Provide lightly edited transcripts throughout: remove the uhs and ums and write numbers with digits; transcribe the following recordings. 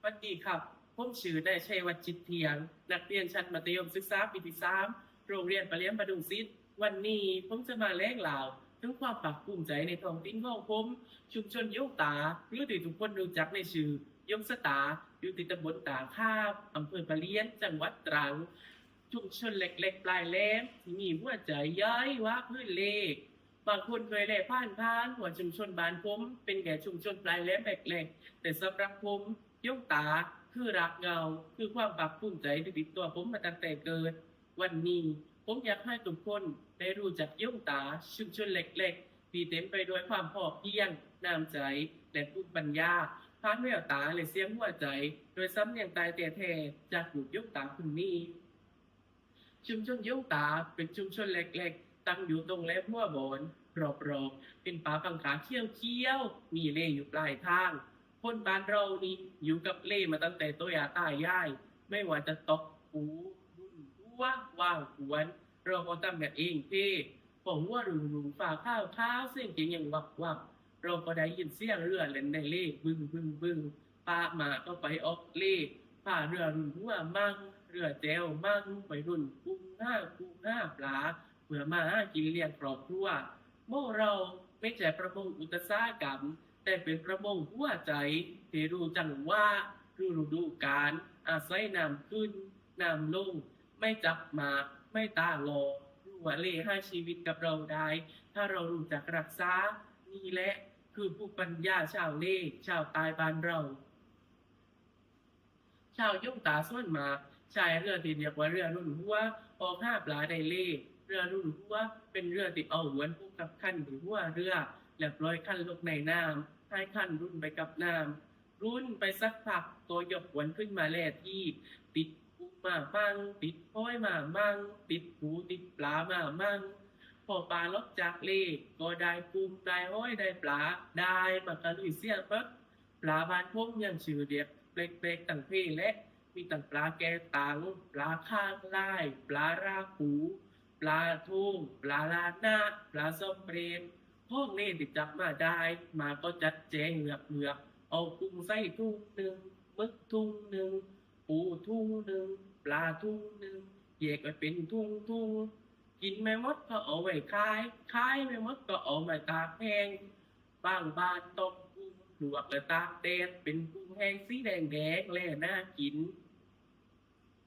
สวัสดีครับผมชื่อนายชัยวัฒน์จิตเทียงนักเรียนชั้นมัธยมศึกษาปีที่3โรงเรียนประเลียนประดุงศิษย์วันนี้ผมจะมาแลกเหล่าถึงความภาคภูมิใจในท้องถิ่นของผมชุมชนโยกตาหรือที่ทุกคนรู้จักในชื่อยงสตาอยู่ที่ตำบลตาข้ามอำเภอประเลียนจังหวัดตรังชุมชนเล็กๆปลายแหลมที่มีหัวใจย้ายว่าพื้นเลขบางคนเคยแลผ่านหัวชุมชนบ้านผมเป็นแก่ชุมชนปลายแหลมเล็กๆแต่สำหรับผมยงตาคือรักเงาคือความภาคภูมิใจที่ติดตัวผมมาตั้งแต่เกิดวันนี้ผมอยากให้ทุกคนได้รู้จักยงตาชุมชนเล็กๆที่เต็มไปด้วยความพอเพียงน้ำใจและภูมิปัญญาผ่านแววตาและเสียงหัวใจโดยซ้ำเนียงตายแต่แท้จากหยุดยงตาคนนี้ ชุมชนโยงตาเป็นชุมชนเล็กๆตั้งอยู่ตรงแหลมหัวโบนรอบๆเป็นป่าปังขาเขี้ยวๆมีเล่อยู่ปลายทางคนบ้านเรานี่อยู่กับเล่มาตั้งแต่ตัวยาตายายไม่ว่าจะตกปูรุ่นหัวว่างหวนเราก็ทำแบบเองเพ่ผมว่ารูฝ่าข้าวเส้นจริงอย่างวับเราก็ได้ยินเสียงเรือเล่นในเล่บึ้งป้ามาก็ไปออกเล่ป้าเรือรุ่นหัวมั่ง เรือแจวมั่งไปรุ่นกุ้งห้าปลาเพื่อมากินเลี้ยงครอบครัวโม่เราไม่ใช่ประมงอุตสาหกรรมแต่เป็นประมงหัวใจที่รู้จังว่าฤดูกาลอาศัยน้ำขึ้นน้ำลงไม่จับหมากไม่ตาโลรู้ว่าเล่ให้ชีวิตกับเราได้ถ้าเรารู้จักรักษานี่แหละคือผู้ปัญญาชาวเล่ชาวตายบ้านเรา ชาวยุ่งตาส่วนมากใช้เรือที่เรียกว่าเรือรุ่นหัวออกห้าปลาได้เล่เรือรุ่นหัวเป็นเรือที่เอาหวนผูกกับคันหรือหัวเรือแล้วปล่อยคันลงในน้ำให้คันรุ่นไปกับน้ำรุ่นไปสักพักตัวยกหวนขึ้นมาแล่ที่ติดปูมามั่งติดห้อยมามั่งติดหูติดปลามามั่งพอปลาลบจากเล่ก็ได้ปูได้ห้อยได้ปลาได้มากระลุยเสียปั๊บ ปลาบ้านพวกยังชื่อเรียกเปลกๆต่างเพและมีต่างปลาแกตังปลาข้างลายปลาราหูปลาทุ่งปลาลาหน้าปลาส้มเปรนพวกนี้ติดจับมาได้มาก็จัดแจงเหลือกเอากุ้งใส่ทุ่งหนึ่งมึกทุ่งหนึ่งปูทุ่งหนึ่งปลาทุ่งหนึ่งแยกไปเป็นทุ่งกินไม่หมดก็เอาไว้ขายไม่หมดก็เอามาตากแห้งบางบ้านตก ลวกและตากแดดเป็นกุ้งแห้งสีแดงแล่น่ากิน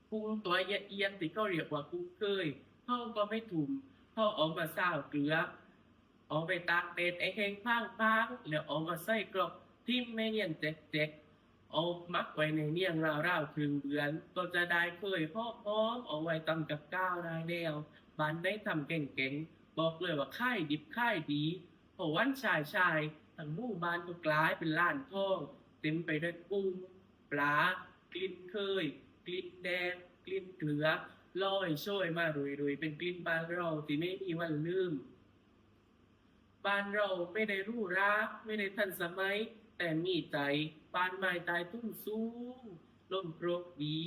กุ้งตัวเอียดๆที่เขาเรียกว่ากุ้งเคยเขาก็ไม่ถุ่มเขาเอามาซาวเกลือเอาไปตากแดดไอ้แห้งพางแล้วเอามาใส่กรอกทิ่มไม่เนียนแจกเอามักไว้ในเนียงราวๆครึ่งเดือนก็จะได้เคยพร้อมเอาไว้ตำกับก้าวได้แล้วบ้านได้ทำเก่งๆบอกเลยว่าค่ายดิบค่ายดีเพราะวันชาย ทั้งหมู่บ้านก็กลายเป็นล้านทองเต็มไปด้วยกุ้งปลากลิ่นเคยกลิ่นแดงกลิ่นเกลือลอยโชยมารุยเป็นกลิ่นบ้านเราที่ไม่มีวันลืมบ้านเราไม่ได้รู้รักไม่ได้ทันสมัยแต่มีใจบ้านไม้ตายทุ่งสูงลมโกรกดี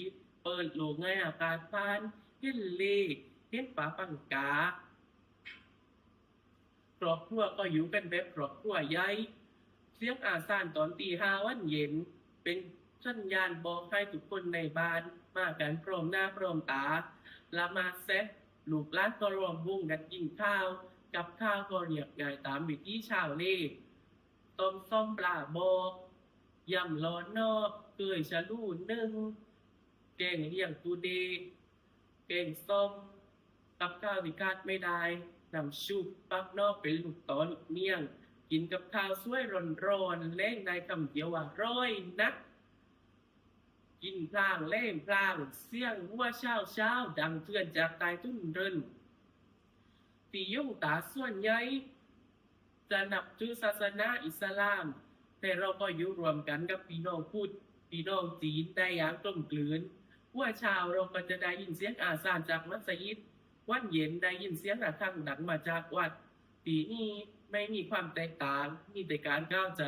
เปิดโลกง่ายอากาศพานเห็นเลขเห็นป่าปังกา ครอบครัวก็อยู่เป็นแบบครอบครัวใหญ่เสียงอาสานตอนตี 5วันเย็นเป็นสัญญาณบอกให้ทุกคนในบ้านมากันพร้อมหน้าพร้อมตาละมาเซ็ตลูกหลานก็รวมวงกันกินข้าวกับข้าวก็เรียบง่ายตามวิถีชาวเล่ต้มส้มปลาบอกยำร้อนนอกเกยชะลูนึ่งแกงเลียงตูเดแกงส้มกับข้าวที่คาดไม่ได้นำชุบปักนอกเป็นลูกตอลูกเมี่ยงกินกับข้าวสวยร้อนๆแล้งในคำเดียวว่าร้อยนักกินพลางเล่งพลางเสียงหัวเช้าดังเทือนจากตายทุ่นเรินที่ยุ่งตาส่วนใหญ่จะนับถือศาสนาอิสลามแต่เราก็อยู่รวมกันกับพี่น้องพุทธพี่น้องจีนได้อย่างกลมกลืนหัวเช้าเราก็จะได้ยินเสียงอาซานจากมัสยิด วันเย็นได้ยินเสียงระฆังดังมาจากวัดปีนี้ไม่มีความแตกต่างมีแต่การก้าวใจ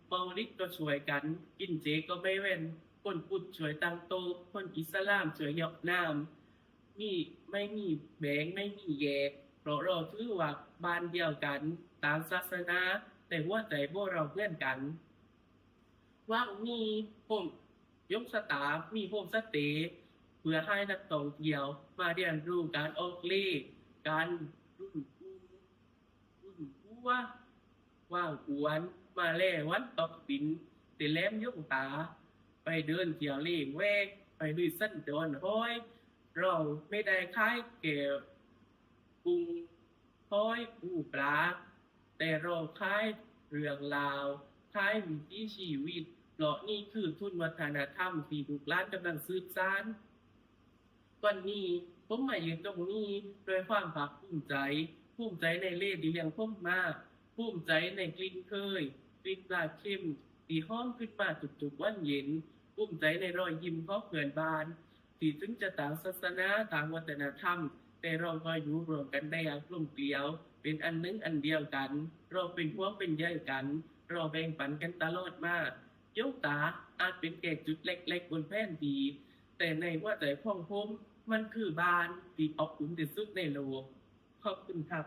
เมาลิดก็ช่วยกันกินเจก็ไม่เว้นคนพุทธช่วยตั้งโตะคนอิสลามช่วยยกน้ำมีไม่มีแบ่งไม่มีแยกเพราะเราถือว่าบ้านเดียวกันตามศาสนาแต่หัวใจพวกเราเพื่อนกันว่างมีผม ยกสตาฟมีโฮมสเตย์เพื่อให้นักท่องเที่ยวมาเรียนรู้การออกเลขการรุ่นกู้รุ่นกู้ว่างกวนมาแล่วันตอกปินเตแลมยกตาไปเดินเที่ยวเลงแวกไปลุยสั้นดอนห้อยเราไม่ได้คายเก็บปรุงห้อยปูปลาแต่เราคายเรื่องราวคายวิถีชีวิตเพราะนี่คือทุนวัฒนธรรมที่ลูกหลานกำลังสืบสาน วันนี้ผมมายืนตรงนี้ด้วยความภาคภูมิใจในเล่ห์ที่เลี้ยงผมมาภูมิใจในกลิ่นเคยกลิ่นปลาเค็มที่หอมขึ้นมาทุกๆวันเย็นภูมิใจในรอยยิ้มของเพื่อนบ้านที่ถึงจะต่างศาสนาต่างวัฒนธรรมแต่เราก็อยู่รวมกันได้อย่างกลมเกลียวเป็นอันหนึงอันเดียวกัน เราเป็นพวกเป็นใยกัน เราแบ่งปันกันตลอดมายกตาอาจเป็นแก่จุดเล็กๆบนแผ่นดีแต่ในหัว่าใจของผมมันคือบ้านที่อบอุ่นที่สุดในโลกขอบคุณครับ